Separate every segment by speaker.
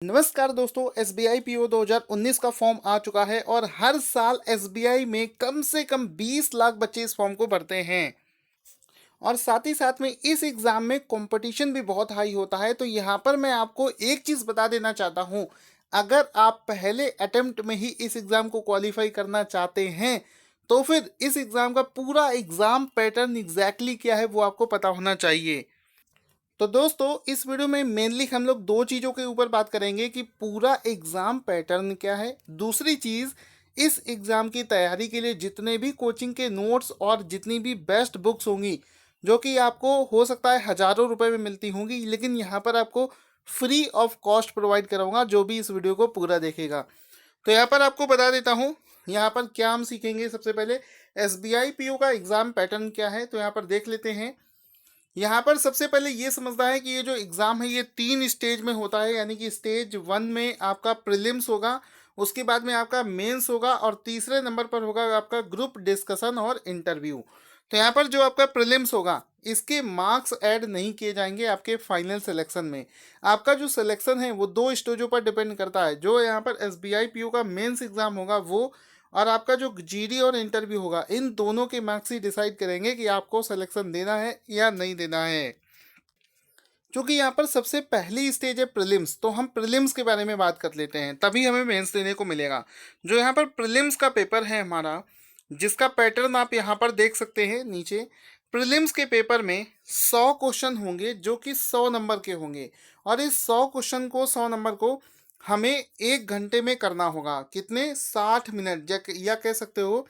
Speaker 1: नमस्कार दोस्तों, SBI PO 2019 का फॉर्म आ चुका है और हर साल एसबीआई में कम से कम 20 लाख बच्चे इस फॉर्म को भरते हैं। और साथ ही साथ में इस एग्ज़ाम में कंपटीशन भी बहुत हाई होता है। तो यहाँ पर मैं आपको एक चीज़ बता देना चाहता हूँ, अगर आप पहले अटेम्प्ट में ही इस एग्ज़ाम को क्वालिफाई करना चाहते हैं तो फिर इस एग्ज़ाम का पूरा एग्ज़ाम पैटर्न एग्जैक्टली क्या है वो आपको पता होना चाहिए। तो दोस्तों, इस वीडियो में मेनली हम लोग दो चीज़ों के ऊपर बात करेंगे कि पूरा एग्ज़ाम पैटर्न क्या है। दूसरी चीज़, इस एग्ज़ाम की तैयारी के लिए जितने भी कोचिंग के नोट्स और जितनी भी बेस्ट बुक्स होंगी, जो कि आपको हो सकता है हज़ारों रुपए में मिलती होंगी, लेकिन यहाँ पर आपको फ्री ऑफ कॉस्ट प्रोवाइड कराऊंगा जो भी इस वीडियो को पूरा देखेगा। तो यहाँ पर आपको बता देता हूँ यहाँ पर क्या हम सीखेंगे। सबसे पहले एसबीआई पीओ का एग्ज़ाम पैटर्न क्या है, तो यहाँ पर देख लेते हैं। यहाँ पर सबसे पहले ये समझना है कि ये जो एग्ज़ाम है ये 3 स्टेज में होता है, यानी कि स्टेज 1 में आपका प्रीलिम्स होगा, उसके बाद में आपका मेंस होगा और तीसरे नंबर पर होगा आपका ग्रुप डिस्कशन और इंटरव्यू। तो यहाँ पर जो आपका प्रीलिम्स होगा इसके मार्क्स ऐड नहीं किए जाएंगे आपके फाइनल सिलेक्शन में। आपका जो सिलेक्शन है वो 2 स्टेजों पर डिपेंड करता है। जो यहाँ पर एसबीआई पीओ का मेंस एग्ज़ाम होगा वो, और आपका जो जीडी और इंटरव्यू होगा, इन दोनों के मार्क्स ही डिसाइड करेंगे कि आपको सिलेक्शन देना है या नहीं देना है। क्योंकि यहाँ पर सबसे पहली स्टेज है प्रीलिम्स, तो हम प्रीलिम्स के बारे में बात कर लेते हैं, तभी हमें मेंस देने को मिलेगा। जो यहाँ पर प्रीलिम्स का पेपर है हमारा, जिसका पैटर्न आप यहाँ पर देख सकते हैं नीचे। प्रीलिम्स के पेपर में 100 क्वेश्चन होंगे जो कि 100 नंबर के होंगे, और इस 100 क्वेश्चन को 100 नंबर को हमें 1 घंटे में करना होगा। कितने? 60 मिनट, या कह सकते हो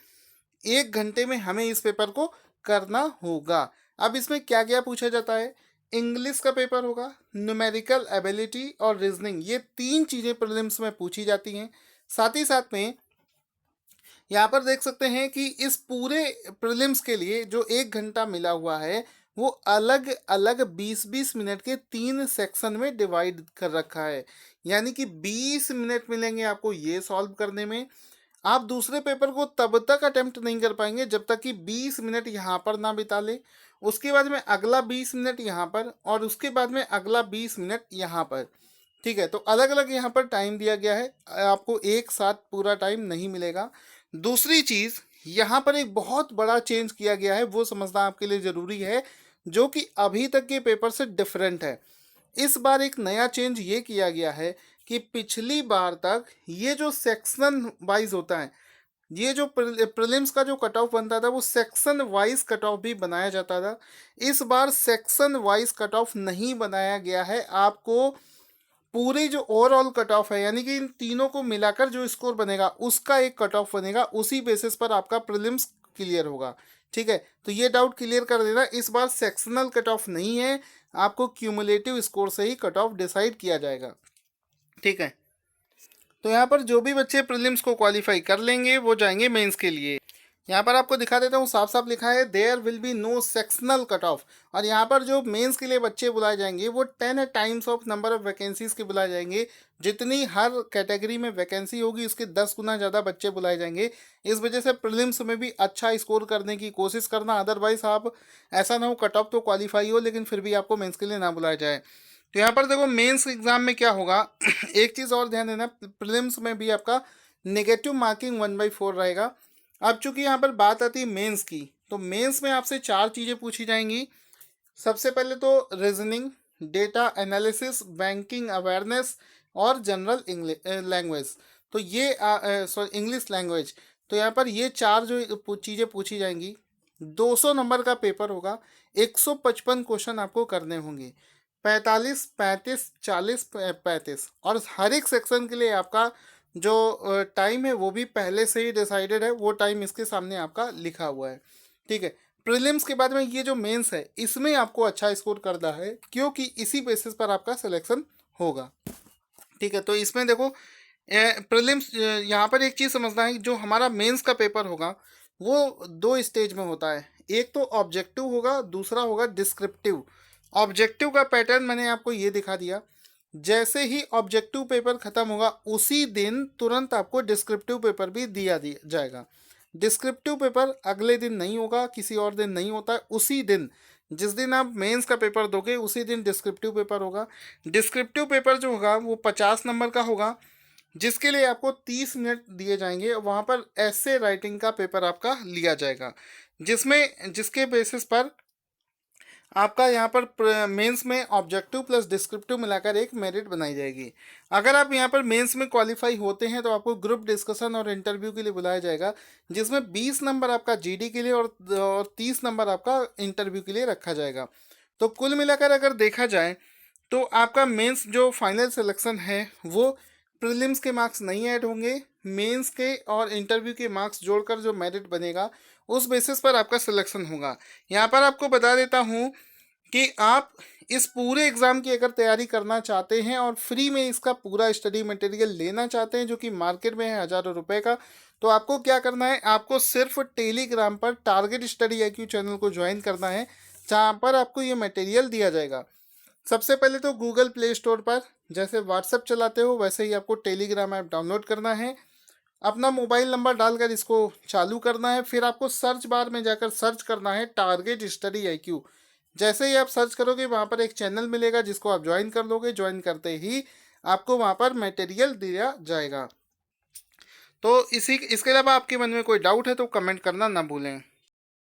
Speaker 1: 1 घंटे में हमें इस पेपर को करना होगा। अब इसमें क्या क्या पूछा जाता है? इंग्लिश का पेपर होगा, न्यूमेरिकल एबिलिटी और रीजनिंग, ये 3 चीज़ें प्रीलिम्स में पूछी जाती हैं। साथ ही साथ में यहाँ पर देख सकते हैं कि इस पूरे प्रीलिम्स के लिए जो 1 घंटा मिला हुआ है वो अलग अलग 20-20 मिनट के 3 सेक्शन में डिवाइड कर रखा है। यानी कि 20 मिनट मिलेंगे आपको ये सॉल्व करने में। आप दूसरे पेपर को तब तक अटेम्प्ट नहीं कर पाएंगे जब तक कि 20 मिनट यहाँ पर ना बिता ले। उसके बाद में अगला 20 मिनट यहाँ पर, और उसके बाद में अगला 20 मिनट यहाँ पर। ठीक है, तो अलग अलग यहाँ पर टाइम दिया गया है, आपको एक साथ पूरा टाइम नहीं मिलेगा। दूसरी चीज़, यहाँ पर एक बहुत बड़ा चेंज किया गया है, वो समझना आपके लिए ज़रूरी है, जो कि अभी तक के पेपर से डिफरेंट है। इस बार एक नया चेंज ये किया गया है कि पिछली बार तक ये जो सेक्शन वाइज होता है, ये जो प्रीलिम्स का जो कट ऑफ बनता था वो सेक्शन वाइज कट ऑफ भी बनाया जाता था। इस बार सेक्शन वाइज कट ऑफ नहीं बनाया गया है। आपको पूरी जो ओवरऑल कट ऑफ है, यानी कि इन तीनों को मिलाकर जो स्कोर बनेगा उसका एक कट ऑफ बनेगा, उसी बेसिस पर आपका प्रीलिम्स क्लियर होगा। ठीक है, तो ये डाउट क्लियर कर देना, इस बार सेक्शनल कट ऑफ नहीं है, आपको क्यूमुलेटिव स्कोर से ही कट ऑफ डिसाइड किया जाएगा। ठीक है, तो यहाँ पर जो भी बच्चे प्रीलिम्स को क्वालिफाई कर लेंगे वो जाएंगे मेंस के लिए। यहाँ पर आपको दिखा देता हूँ, साफ साफ लिखा है there will be no sectional cut off. और यहाँ पर जो मेंस के लिए बच्चे बुलाए जाएंगे वो 10 times of number of vacancies के बुलाए जाएंगे। जितनी हर कैटेगरी में वैकेंसी होगी उसके 10 गुना ज़्यादा बच्चे बुलाए जाएंगे। इस वजह से प्रीलिम्स में भी अच्छा स्कोर करने की कोशिश करना, अदरवाइज आप ऐसा ना हो कट ऑफ तो क्वालिफाई हो लेकिन फिर भी आपको मेंस के लिए ना बुलाया जाए। तो यहाँ पर देखो मेंस एग्जाम में क्या होगा, एक चीज़ और ध्यान देना, प्रीलिम्स में भी आपका नेगेटिव मार्किंग 1/4 रहेगा। अब चूंकि यहाँ पर बात आती है मेंस की, तो मेंस में आपसे 4 चीज़ें पूछी जाएंगी। सबसे पहले तो reasoning, data analysis, banking awareness और जनरल लैंग्वेज। तो ये सॉरी इंग्लिश लैंग्वेज। तो यहाँ पर ये 4 जो चीज़ें पूछी जाएंगी, 200 नंबर का पेपर होगा, 155 क्वेश्चन आपको करने होंगे, 45, 35, 40, 35, और हर एक सेक्शन के लिए आपका जो टाइम है वो भी पहले से ही डिसाइडेड है, वो टाइम इसके सामने आपका लिखा हुआ है। ठीक है, प्रीलिम्स के बाद में ये जो मेंस है इसमें आपको अच्छा स्कोर करना है, क्योंकि इसी बेसिस पर आपका सिलेक्शन होगा। ठीक है, तो इसमें देखो प्रीलिम्स, यहाँ पर एक चीज़ समझना है, जो हमारा मेंस का पेपर होगा वो 2 स्टेज में होता है। एक तो ऑब्जेक्टिव होगा, दूसरा होगा डिस्क्रिप्टिव। ऑब्जेक्टिव का पैटर्न मैंने आपको ये दिखा दिया। जैसे ही ऑब्जेक्टिव पेपर खत्म होगा उसी दिन तुरंत आपको डिस्क्रिप्टिव पेपर भी दिया जाएगा। डिस्क्रिप्टिव पेपर अगले दिन नहीं होगा, किसी और दिन नहीं होता है, उसी दिन जिस दिन आप मेंस का पेपर दोगे उसी दिन डिस्क्रिप्टिव पेपर होगा। डिस्क्रिप्टिव पेपर जो होगा वो 50 नंबर का होगा, जिसके लिए आपको 30 मिनट दिए जाएंगे। वहाँ पर ऐसे राइटिंग का पेपर आपका लिया जाएगा, जिसके बेसिस पर आपका यहाँ पर मेंस में ऑब्जेक्टिव प्लस डिस्क्रिप्टिव मिलाकर एक मेरिट बनाई जाएगी। अगर आप यहाँ पर मेंस में क्वालिफाई होते हैं तो आपको ग्रुप डिस्कशन और इंटरव्यू के लिए बुलाया जाएगा, जिसमें 20 नंबर आपका जीडी के लिए और 30 नंबर आपका इंटरव्यू के लिए रखा जाएगा। तो कुल मिलाकर अगर देखा जाए तो आपका मेंस जो फाइनल सिलेक्शन है वो प्रीलिम्स के मार्क्स नहीं ऐड होंगे, मेंस के और इंटरव्यू के मार्क्स जोड़कर जो मेरिट बनेगा उस बेसिस पर आपका सिलेक्शन होगा। यहाँ पर आपको बता देता हूँ कि आप इस पूरे एग्ज़ाम की अगर तैयारी करना चाहते हैं और फ्री में इसका पूरा स्टडी मटेरियल लेना चाहते हैं जो कि मार्केट में है हज़ारों रुपए का, तो आपको क्या करना है, आपको सिर्फ टेलीग्राम पर टारगेट स्टडी IQ चैनल को ज्वाइन करना है, जहाँ पर आपको ये मटेरियल दिया जाएगा। सबसे पहले तो गूगल प्ले स्टोर पर जैसे व्हाट्सएप चलाते हो वैसे ही आपको टेलीग्राम ऐप डाउनलोड करना है, अपना मोबाइल नंबर डालकर इसको चालू करना है, फिर आपको सर्च बार में जाकर सर्च करना है टारगेट स्टडी IQ। जैसे ही आप सर्च करोगे वहाँ पर एक चैनल मिलेगा जिसको आप ज्वाइन कर लोगे। ज्वाइन करते ही आपको वहाँ पर मटेरियल दिया जाएगा। तो इसके अलावा आपके मन में कोई डाउट है तो कमेंट करना ना भूलें।